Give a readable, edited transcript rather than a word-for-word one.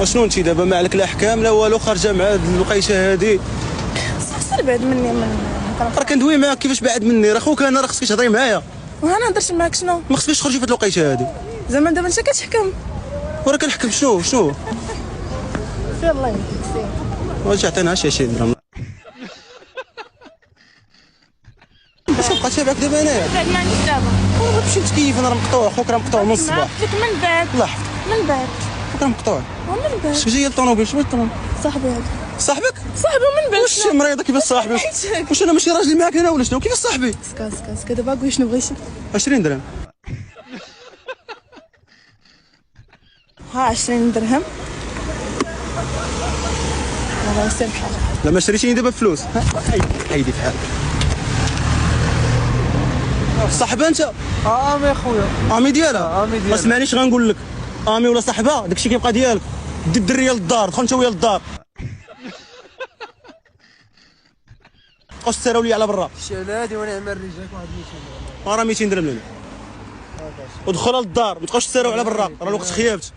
وشنو انت دابا ما عليك لا احكام لا والو، خارجه مع هاد الوقيته هادي؟ صافي بعد مني من راه كندوي معاك، كيفاش بعد مني؟ راه خوك انا، راه خصك تهضري معايا. وانا هضرت معاك شنو؟ ما خصكش تخرجي في هاد الوقيته هادي. زعما دابا انت كتحكم. وراه كنحكم شنو سير الله يهديك سير. واش عطينا شي 20 درهم؟ واش بقى تابعك دابا انايا؟ بعد ما عنديش دابا. وراه تمشي تكيف، انا راه مقطوع، خوك راه مقطوع من الصباح. قلت لك من بعد. الله يحفظك، من بعد. خوك راه مقطوع. ومن بعد. اش جايه الطوموبيل؟ شنو الطوموبيل؟ صاحبي هذا. صاحبك؟ صاحبي ومن بعد. واش مريضه كيفاش صاحبي؟ واش انا ماشي راجل معاك انا ولا شنو؟ كيفاش صاحبي؟ سكا دابا قول شنو بغيتي. 20 درهم. ها 20 درهم. الله يسامحك. لا ما شريتيني دابا بفلوس. حيدي في حالك. صاحبها انت؟ امي يا خويا. امي ديالها؟ امي ديالها. ما سمعنيش غنقول لك، امي ولا صاحبها داكشي كيبقى ديالك. دي الدريه للدار، دخل انت ويا للدار. بقاوش تسراو لي على برا. شي على هادي وانا عمال رجلك واحد 200 درهم. راه 200 درهم لنا. ودخلها للدار، ما تبقاوش تسراو على برا، راه الوقت خيابت.